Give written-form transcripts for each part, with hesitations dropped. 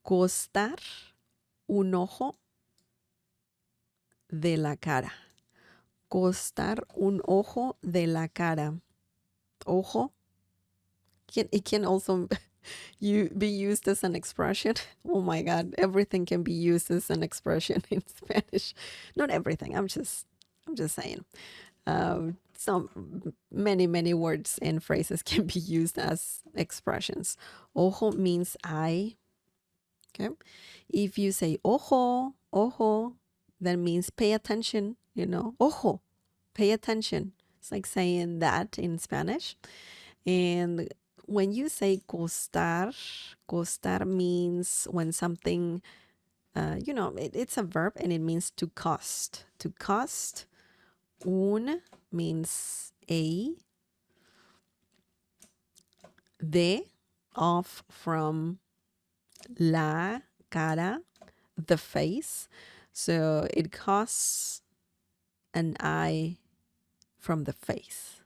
Costar un ojo de la cara. Costar un ojo de la cara. Ojo. It can also be used as an expression. Oh my God, everything can be used as an expression in Spanish. Not everything. I'm just saying. Some many words and phrases can be used as expressions. Ojo means eye. Okay. If you say ojo, that means pay attention, Ojo, pay attention. It's like saying that in Spanish. And when you say costar means when something, it's a verb and it means to cost. To cost. Un means a. De, of, from. La cara, the face. So it costs an eye from the face.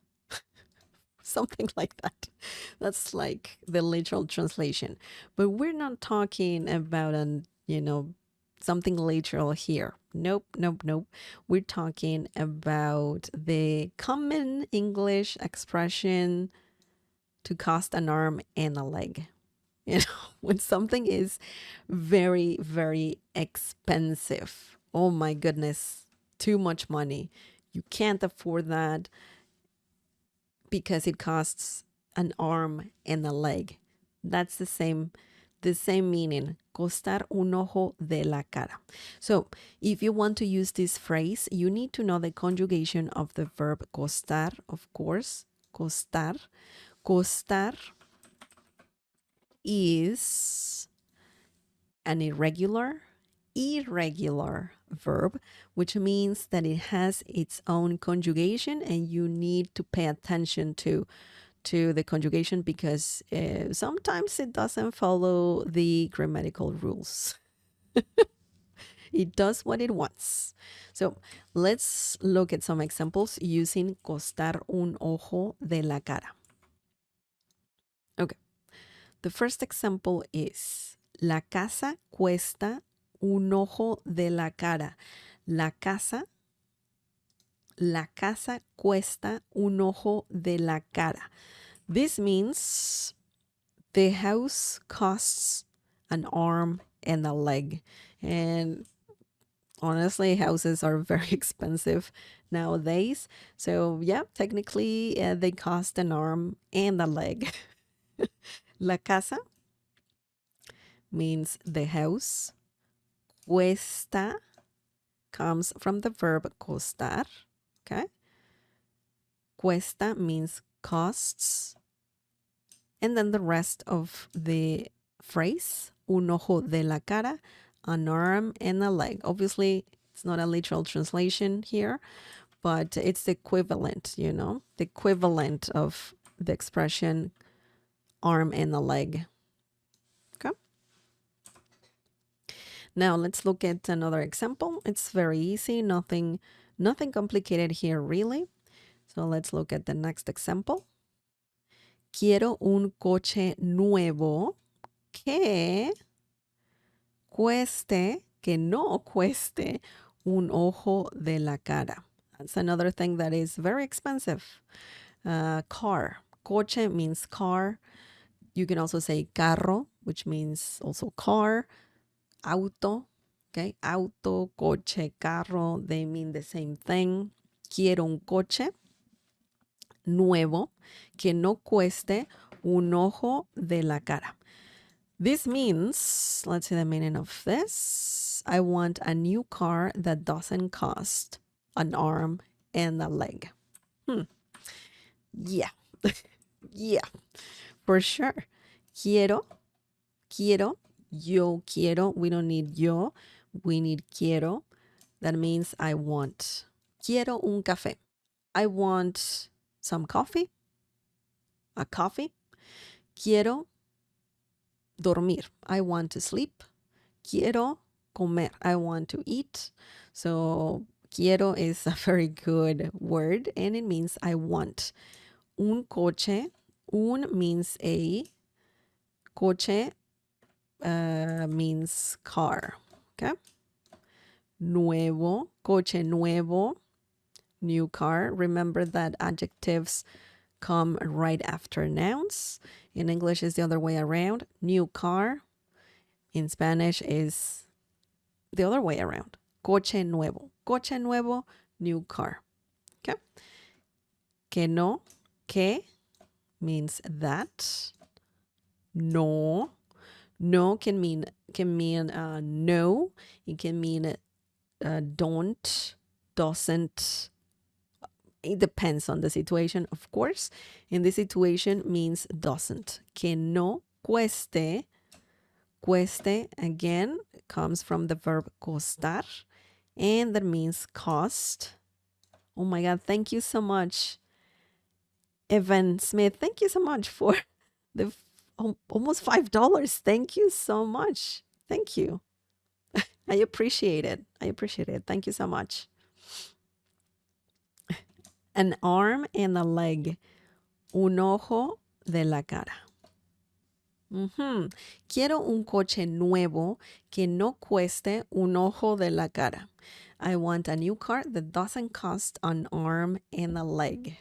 Something like that. That's like the literal translation. But we're not talking about something literal here. Nope. We're talking about the common English expression to cost an arm and a leg. When something is very, very expensive. Oh my goodness, too much money. You can't afford that because it costs an arm and a leg. That's the same meaning. Costar un ojo de la cara. So if you want to use this phrase, you need to know the conjugation of the verb costar, of course. Costar. Costar is an irregular verb, which means that it has its own conjugation and you need to pay attention to the conjugation because sometimes it doesn't follow the grammatical rules. It does what it wants. So let's look at some examples using costar un ojo de la cara. Okay. The first example is la casa cuesta un ojo de la cara. La casa cuesta un ojo de la cara. This means the house costs an arm and a leg. And honestly, houses are very expensive nowadays. So yeah, technically they cost an arm and a leg. La casa means the house. Cuesta comes from the verb costar. Okay. Cuesta means costs. And then the rest of the phrase, un ojo de la cara, an arm and a leg. Obviously, it's not a literal translation here, but it's the equivalent, the equivalent of the expression arm and a leg. Okay. Now let's look at another example. It's very easy, nothing complicated here really. So let's look at the next example. Quiero un coche nuevo que no cueste un ojo de la cara. That's another thing that is very expensive. Car. Coche means car. You can also say carro, which means also car. Auto. Okay. Auto, coche, carro, they mean the same thing. Quiero un coche nuevo que no cueste un ojo de la cara. This means, let's see the meaning of this. I want a new car that doesn't cost an arm and a leg. Yeah. Yeah, for sure. Quiero, yo quiero. We don't need yo. We need quiero. That means I want. Quiero un café. I want some coffee. A coffee. Quiero dormir. I want to sleep. Quiero comer. I want to eat. So quiero is a very good word and it means I want. Un coche. Un means a. Coche means car. Okay. Nuevo, coche nuevo, new car. Remember that adjectives come right after nouns. In English, it's the other way around. New car. In Spanish, is the other way around. Coche nuevo. Coche nuevo, new car. Okay. Que no, que means that. No. No can mean no. It can mean don't, doesn't. It depends on the situation, of course. In this situation means doesn't. Que no cueste. Cueste, again, comes from the verb costar, and that means cost. Oh my God, thank you so much, Evan Smith. Thank you so much for the almost $5. Thank you so much. Thank you. I appreciate it. I appreciate it. Thank you so much. An arm and a leg. Un ojo de la cara. Quiero un coche nuevo que no cueste un ojo de la cara. I want a new car that doesn't cost an arm and a leg.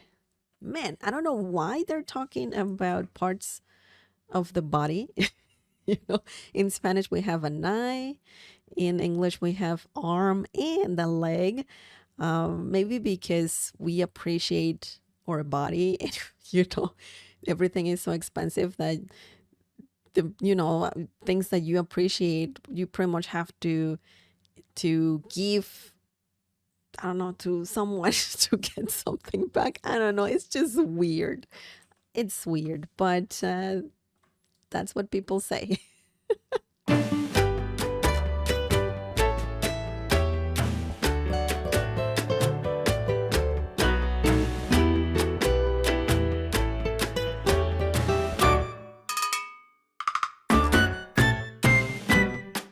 Man, I don't know why they're talking about parts of the body. In Spanish we have an eye. In English we have arm and a leg. Maybe because we appreciate our body. Everything is so expensive that things that you appreciate, you pretty much have to give, I don't know, to someone to get something back. I don't know. It's just weird. It's weird, but that's what people say.